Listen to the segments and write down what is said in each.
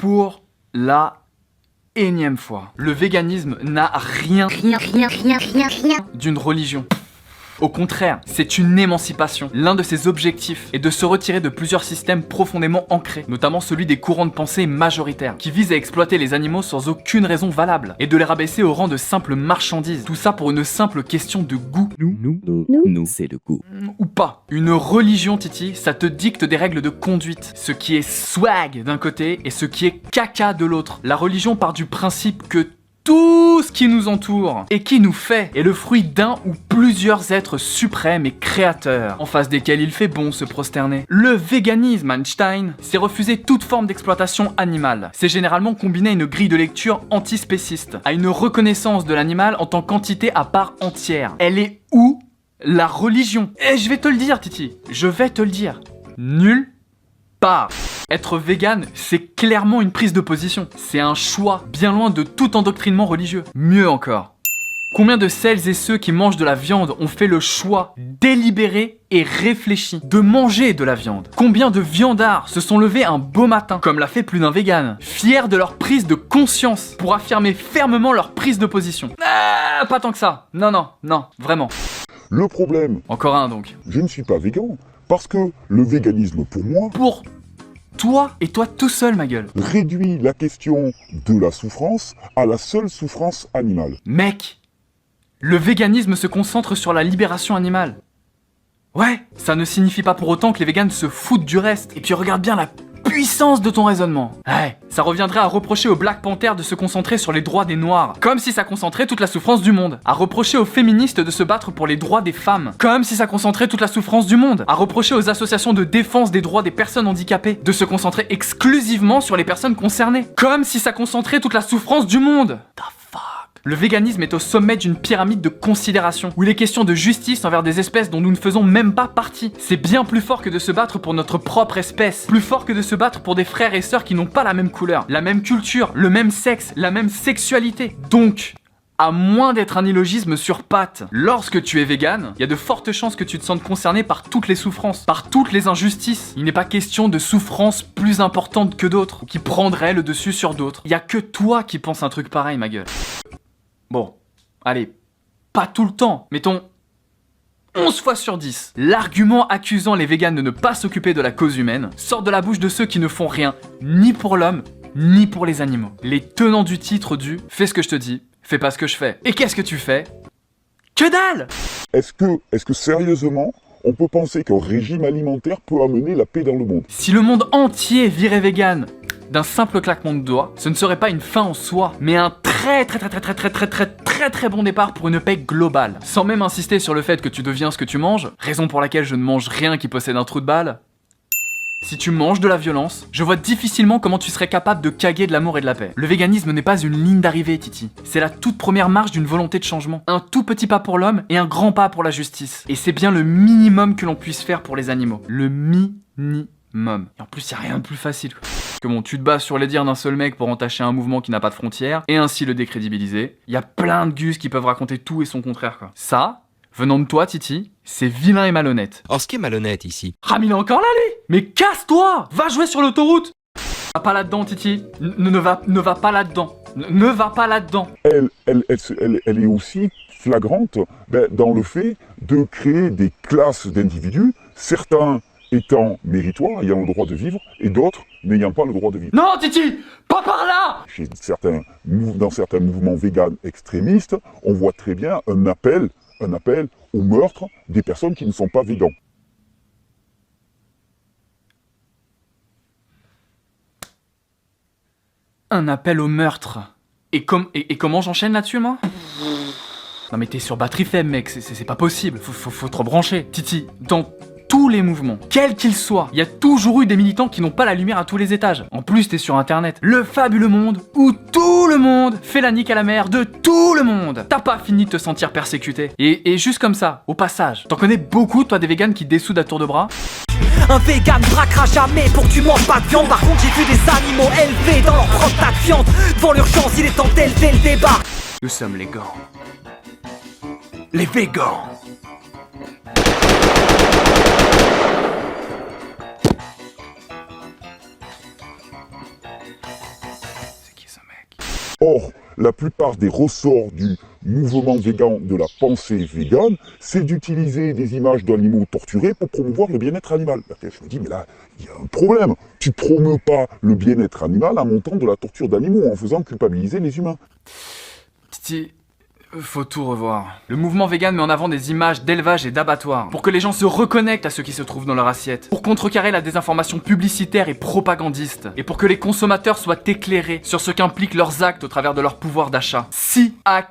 pour la énième fois. Le véganisme n'a rien d'une religion. Au contraire, c'est une émancipation. L'un de ses objectifs est de se retirer de plusieurs systèmes profondément ancrés, notamment celui des courants de pensée majoritaires, qui visent à exploiter les animaux sans aucune raison valable, et de les rabaisser au rang de simples marchandises. Tout ça pour une simple question de goût. Nous, c'est le goût. Ou pas. Une religion, Titi, ça te dicte des règles de conduite. Ce qui est swag d'un côté et ce qui est caca de l'autre. La religion part du principe que tout ce qui nous entoure et qui nous fait est le fruit d'un ou plusieurs êtres suprêmes et créateurs, en face desquels il fait bon se prosterner. Le véganisme, Einstein, c'est refuser toute forme d'exploitation animale. C'est généralement combiné à une grille de lecture antispéciste, à une reconnaissance de l'animal en tant qu'entité à part entière. Elle est où la religion? Et je vais te le dire, Titi, je vais te le dire. Nulle part. Être vegan, c'est clairement une prise de position. C'est un choix, bien loin de tout endoctrinement religieux. Mieux encore. Combien de celles et ceux qui mangent de la viande ont fait le choix délibéré et réfléchi de manger de la viande? Combien de viandards se sont levés un beau matin, comme l'a fait plus d'un vegan, fiers de leur prise de conscience pour affirmer fermement leur prise de position? Ah, pas tant que ça. Non, vraiment. Le problème, Encore un donc. je ne suis pas végan, parce que le véganisme, pour moi, Pour toi et toi tout seul, ma gueule. réduit la question de la souffrance à la seule souffrance animale. Mec, le véganisme se concentre sur la libération animale. Ouais, ça ne signifie pas pour autant que les véganes se foutent du reste. Et puis regarde bien la puissance de ton raisonnement. Ouais, ça reviendrait à reprocher aux Black Panthers de se concentrer sur les droits des Noirs, comme si ça concentrait toute la souffrance du monde. À reprocher aux féministes de se battre pour les droits des femmes, comme si ça concentrait toute la souffrance du monde. À reprocher aux associations de défense des droits des personnes handicapées de se concentrer exclusivement sur les personnes concernées, comme si ça concentrait toute la souffrance du monde. The fuck. Le véganisme est au sommet d'une pyramide de considération, où il est question de justice envers des espèces dont nous ne faisons même pas partie. C'est bien plus fort que de se battre pour notre propre espèce, plus fort que de se battre pour des frères et sœurs qui n'ont pas la même couleur, la même culture, le même sexe, la même sexualité. Donc, à moins d'être un illogisme sur pattes, lorsque tu es vegan, il y a de fortes chances que tu te sentes concerné par toutes les souffrances, par toutes les injustices. Il n'est pas question de souffrances plus importantes que d'autres, ou qui prendraient le dessus sur d'autres. Il y a que toi qui penses un truc pareil, ma gueule. Bon, allez, pas tout le temps, mettons 11 fois sur 10. L'argument accusant les véganes de ne pas s'occuper de la cause humaine sort de la bouche de ceux qui ne font rien, ni pour l'homme, ni pour les animaux. Les tenants du titre du « fais ce que je te dis, fais pas ce que je fais ». Et qu'est-ce que tu fais? Que dalle! Est-ce que sérieusement, on peut penser qu'un régime alimentaire peut amener la paix dans le monde? Si le monde entier virait vegan d'un simple claquement de doigts, ce ne serait pas une fin en soi, mais un très bon départ pour une paix globale. Sans même insister sur le fait que tu deviens ce que tu manges, raison pour laquelle je ne mange rien qui possède un trou de balle. Si tu manges de la violence, je vois difficilement comment tu serais capable de caguer de l'amour et de la paix. Le véganisme n'est pas une ligne d'arrivée, Titi. C'est la toute première marche d'une volonté de changement. Un tout petit pas pour l'homme et un grand pas pour la justice. Et c'est bien le minimum que l'on puisse faire pour les animaux. Le minimum. Et en plus, y a rien de plus facile, quoi. Que bon, tu te bases sur les dires d'un seul mec pour entacher un mouvement qui n'a pas de frontières, et ainsi le décrédibiliser. Y a plein de gus qui peuvent raconter tout et son contraire, quoi. Ça, venant de toi, Titi, c'est vilain et malhonnête. Or, ce qui est malhonnête ici, Ah, mais il est encore là, lui! Mais casse-toi! Va jouer sur l'autoroute! Va pas là-dedans, Titi. Ne va pas là-dedans. Ne va pas là-dedans. Elle est aussi flagrante dans le fait de créer des classes d'individus, certains étant méritoires, ayant le droit de vivre, et d'autres n'ayant pas le droit de vivre. Non, Titi! Pas par là! Dans certains mouvements véganes extrémistes, on voit très bien un appel au meurtre des personnes qui ne sont pas végans. Un appel au meurtre. Et comment j'enchaîne là-dessus, moi? Non mais t'es sur batterie faible, mec, c'est pas possible. Faut te rebrancher. Titi, dans tous les mouvements, quels qu'ils soient, il y a toujours eu des militants qui n'ont pas la lumière à tous les étages. En plus, t'es sur internet. Le fabuleux monde où tout le monde fait la nique à la mère de tout le monde. T'as pas fini de te sentir persécuté. Et juste comme ça, au passage, t'en connais beaucoup, toi, des véganes qui te dessoudent à tour de bras? Un vegan braquera jamais pour que tu manges pas de viande. Par contre, j'ai vu des animaux élevés dans leur propre tas de viande. Devant l'urgence, il est temps d'élever le débat. Nous sommes les gants. Les végans. Or, la plupart des ressorts du mouvement végan, de la pensée végane, c'est d'utiliser des images d'animaux torturés pour promouvoir le bien-être animal. Je me dis, mais là, il y a un problème. Tu ne promeus pas le bien-être animal en montant de la torture d'animaux, en faisant culpabiliser les humains. Titi, faut tout revoir. Le mouvement vegan met en avant des images d'élevage et d'abattoirs, pour que les gens se reconnectent à ce qui se trouve dans leur assiette, pour contrecarrer la désinformation publicitaire et propagandiste, et pour que les consommateurs soient éclairés sur ce qu'impliquent leurs actes au travers de leur pouvoir d'achat. Si à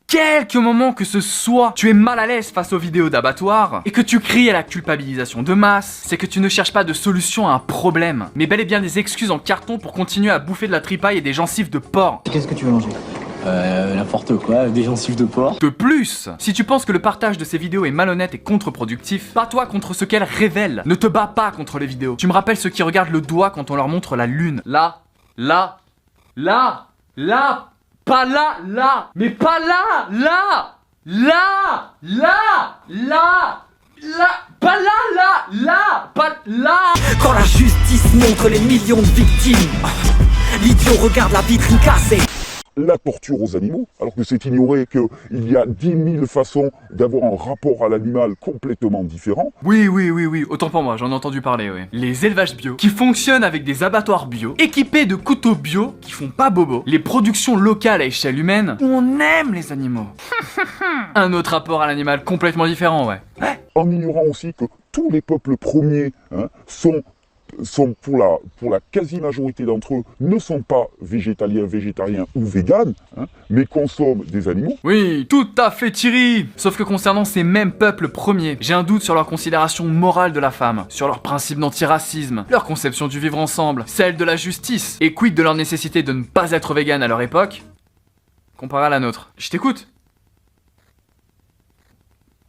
quelque moment que ce soit, tu es mal à l'aise face aux vidéos d'abattoirs, et que tu cries à la culpabilisation de masse, c'est que tu ne cherches pas de solution à un problème, mais bel et bien des excuses en carton pour continuer à bouffer de la tripaille et des gencives de porc. Qu'est-ce que tu veux manger? N'importe quoi, des gencives de porc. De plus, si tu penses que le partage de ces vidéos est malhonnête et contre-productif, bats-toi contre ce qu'elles révèlent. Ne te bats pas contre les vidéos. Tu me rappelles ceux qui regardent le doigt quand on leur montre la lune. Là, là, là, là, pas là, là, mais pas là, là, là, là, là, là, pas là, là, là, pas là. Quand la justice montre les millions de victimes, l'idiot regarde la vitrine cassée. La torture aux animaux, alors que c'est ignoré qu'il y a 10 000 façons d'avoir un rapport à l'animal complètement différent. Oui, autant pour moi, j'en ai entendu parler, oui. Les élevages bio, qui fonctionnent avec des abattoirs bio, équipés de couteaux bio, qui font pas bobo. Les productions locales à échelle humaine, où on aime les animaux. Un autre rapport à l'animal complètement différent, ouais. En ignorant aussi que tous les peuples premiers sont pour la quasi-majorité d'entre eux, ne sont pas végétaliens, végétariens ou véganes, mais consomment des animaux. Oui, tout à fait Thierry. Sauf que concernant ces mêmes peuples premiers, j'ai un doute sur leur considération morale de la femme, sur leur principe d'antiracisme, leur conception du vivre ensemble, celle de la justice, et quid de leur nécessité de ne pas être végane à leur époque, comparé à la nôtre. Je t'écoute.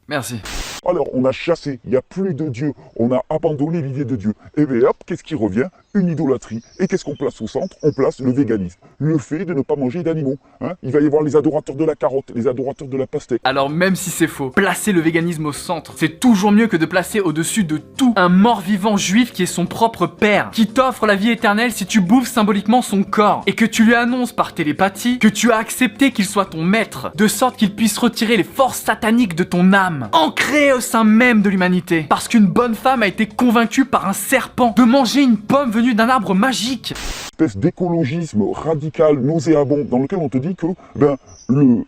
Merci. Alors, on a chassé, il n'y a plus de Dieu, on a abandonné l'idée de Dieu. Et bien hop, qu'est-ce qui revient? Une idolâtrie. Et qu'est-ce qu'on place au centre? On place le véganisme. Le fait de ne pas manger d'animaux. Il va y avoir les adorateurs de la carotte, les adorateurs de la pastèque. Alors même si c'est faux, placer le véganisme au centre, c'est toujours mieux que de placer au-dessus de tout un mort-vivant juif qui est son propre père, qui t'offre la vie éternelle si tu bouffes symboliquement son corps, et que tu lui annonces par télépathie que tu as accepté qu'il soit ton maître, de sorte qu'il puisse retirer les forces sataniques de ton âme, ancrées au sein même de l'humanité. Parce qu'une bonne femme a été convaincue par un serpent de manger une pomme venue d'un arbre magique. Espèce d'écologisme radical, nauséabond, dans lequel on te dit que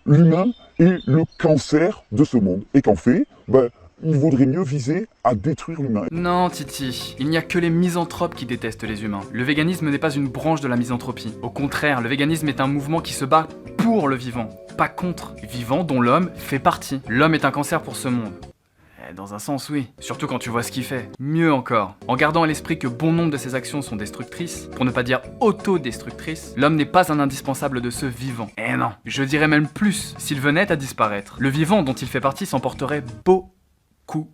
l'humain est le cancer de ce monde. Et qu'en fait, il vaudrait mieux viser à détruire l'humain. Non, Titi, il n'y a que les misanthropes qui détestent les humains. Le véganisme n'est pas une branche de la misanthropie. Au contraire, le véganisme est un mouvement qui se bat pour le vivant, pas contre. Vivant dont l'homme fait partie. L'homme est un cancer pour ce monde. Dans un sens, oui. Surtout quand tu vois ce qu'il fait. Mieux encore, en gardant à l'esprit que bon nombre de ses actions sont destructrices, pour ne pas dire autodestructrices, l'homme n'est pas un indispensable de ce vivant. Eh non, je dirais même plus, s'il venait à disparaître, le vivant dont il fait partie s'en porterait beaucoup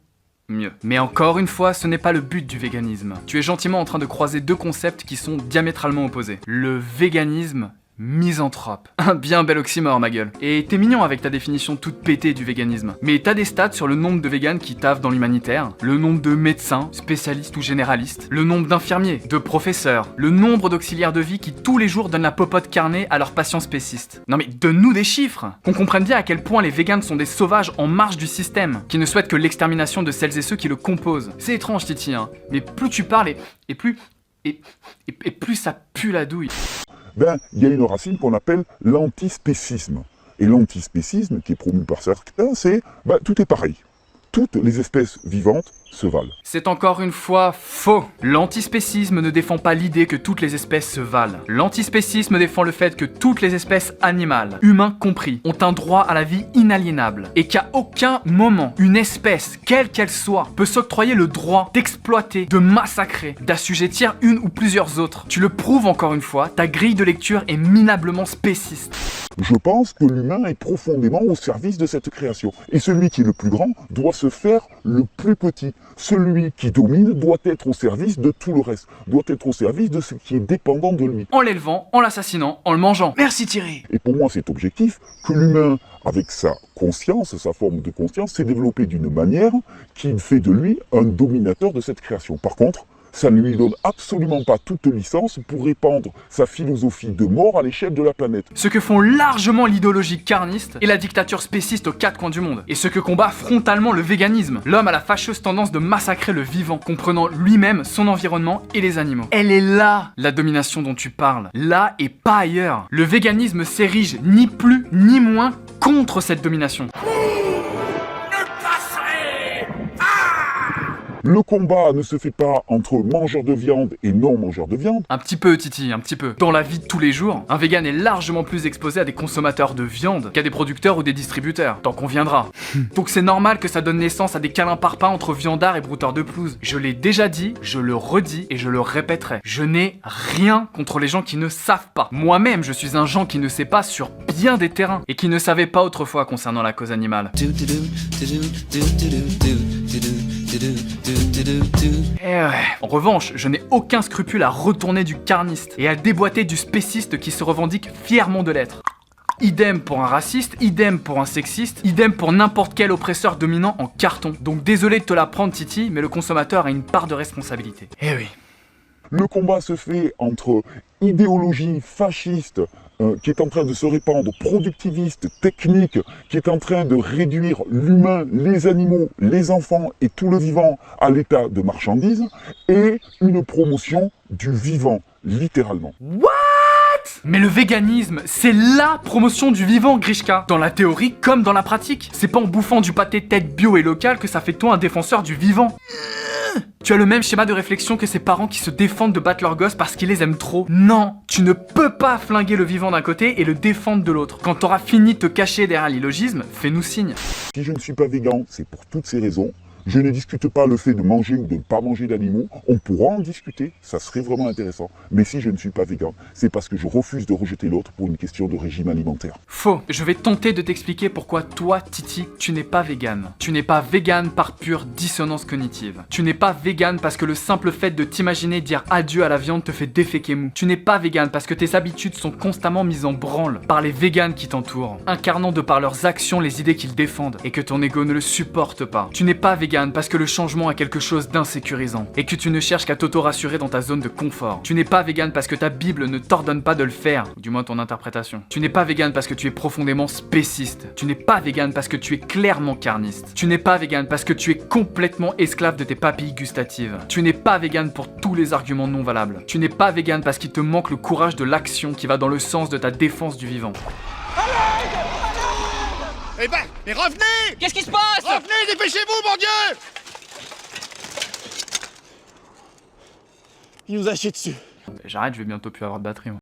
mieux. Mais encore une fois, ce n'est pas le but du véganisme. Tu es gentiment en train de croiser deux concepts qui sont diamétralement opposés. Le véganisme misanthrope. Un bien bel oxymore, ma gueule. Et t'es mignon avec ta définition toute pétée du véganisme. Mais t'as des stats sur le nombre de véganes qui taffent dans l'humanitaire, le nombre de médecins, spécialistes ou généralistes, le nombre d'infirmiers, de professeurs, le nombre d'auxiliaires de vie qui tous les jours donnent la popote carnée à leurs patients spécistes. Non mais donne-nous des chiffres, qu'on comprenne bien à quel point les véganes sont des sauvages en marge du système, qui ne souhaitent que l'extermination de celles et ceux qui le composent. C'est étrange, Titi, mais plus tu parles et plus ça pue la douille. Il y a une racine qu'on appelle l'antispécisme. Et l'antispécisme, qui est promu par certains, c'est tout est pareil. Toutes les espèces vivantes se valent. C'est encore une fois faux. L'antispécisme ne défend pas l'idée que toutes les espèces se valent. L'antispécisme défend le fait que toutes les espèces animales, humains compris, ont un droit à la vie inaliénable et qu'à aucun moment, une espèce, quelle qu'elle soit, peut s'octroyer le droit d'exploiter, de massacrer, d'assujettir une ou plusieurs autres. Tu le prouves encore une fois, ta grille de lecture est minablement spéciste. Je pense que l'humain est profondément au service de cette création. Et celui qui est le plus grand doit se faire le plus petit. Celui qui domine doit être au service de tout le reste, doit être au service de ce qui est dépendant de lui. En l'élevant, en l'assassinant, en le mangeant. Merci Thierry. Et pour moi, c'est objectif que l'humain, avec sa conscience, sa forme de conscience, s'est développé d'une manière qui fait de lui un dominateur de cette création. Par contre, ça ne lui donne absolument pas toute licence pour répandre sa philosophie de mort à l'échelle de la planète. Ce que font largement l'idéologie carniste et la dictature spéciste aux quatre coins du monde. Et ce que combat frontalement le véganisme. L'homme a la fâcheuse tendance de massacrer le vivant, comprenant lui-même, son environnement et les animaux. Elle est là, la domination dont tu parles. Là et pas ailleurs. Le véganisme s'érige ni plus ni moins contre cette domination. Le combat ne se fait pas entre mangeurs de viande et non mangeurs de viande. Un petit peu, Titi, un petit peu. Dans la vie de tous les jours, un vegan est largement plus exposé à des consommateurs de viande qu'à des producteurs ou des distributeurs. Tant qu'on viendra. Donc c'est normal que ça donne naissance à des câlins parpaings entre viandards et brouteurs de pelouse. Je l'ai déjà dit, je le redis et je le répéterai. Je n'ai rien contre les gens qui ne savent pas. Moi-même, je suis un gens qui ne sait pas sur bien des terrains et qui ne savait pas autrefois concernant la cause animale. Eh ouais. En revanche, je n'ai aucun scrupule à retourner du carniste et à déboîter du spéciste qui se revendique fièrement de l'être. Idem pour un raciste, idem pour un sexiste, idem pour n'importe quel oppresseur dominant en carton. Donc désolé de te la prendre, Titi, mais le consommateur a une part de responsabilité. Eh oui. Le combat se fait entre idéologie fasciste qui est en train de se répandre, productiviste, technique, qui est en train de réduire l'humain, les animaux, les enfants et tout le vivant à l'état de marchandise, et une promotion du vivant, littéralement. What? Mais le véganisme, c'est LA promotion du vivant, Grishka. Dans la théorie comme dans la pratique. C'est pas en bouffant du pâté tête bio et local que ça fait de toi un défenseur du vivant. Tu as le même schéma de réflexion que ces parents qui se défendent de battre leurs gosses parce qu'ils les aiment trop. Non, tu ne peux pas flinguer le vivant d'un côté et le défendre de l'autre. Quand t'auras fini de te cacher derrière l'illogisme, fais-nous signe. Si je ne suis pas végan, c'est pour toutes ces raisons. Je ne discute pas le fait de manger ou de ne pas manger d'animaux. On pourra en discuter, ça serait vraiment intéressant. Mais si je ne suis pas végan, c'est parce que je refuse de rejeter l'autre pour une question de régime alimentaire. Faux. Je vais tenter de t'expliquer pourquoi toi, Titi, tu n'es pas vegan. Tu n'es pas vegan par pure dissonance cognitive. Tu n'es pas vegan parce que le simple fait de t'imaginer dire adieu à la viande te fait déféquer mou. Tu n'es pas vegan parce que tes habitudes sont constamment mises en branle par les végans qui t'entourent, incarnant de par leurs actions les idées qu'ils défendent et que ton ego ne le supporte pas. Tu n'es pas vegan parce que le changement a quelque chose d'insécurisant et que tu ne cherches qu'à t'auto-rassurer dans ta zone de confort. Tu n'es pas vegan parce que ta Bible ne t'ordonne pas de le faire, ou du moins ton interprétation. Tu n'es pas vegan parce que tu es profondément spéciste. Tu n'es pas vegan parce que tu es clairement carniste. Tu n'es pas vegan parce que tu es complètement esclave de tes papilles gustatives. Tu n'es pas vegan pour tous les arguments non valables. Tu n'es pas vegan parce qu'il te manque le courage de l'action qui va dans le sens de ta défense du vivant. Eh ben, mais revenez! Qu'est-ce qui se passe? Revenez, dépêchez-vous, mon Dieu! Il nous a chié dessus. J'arrête, je vais bientôt plus avoir de batterie. Moi.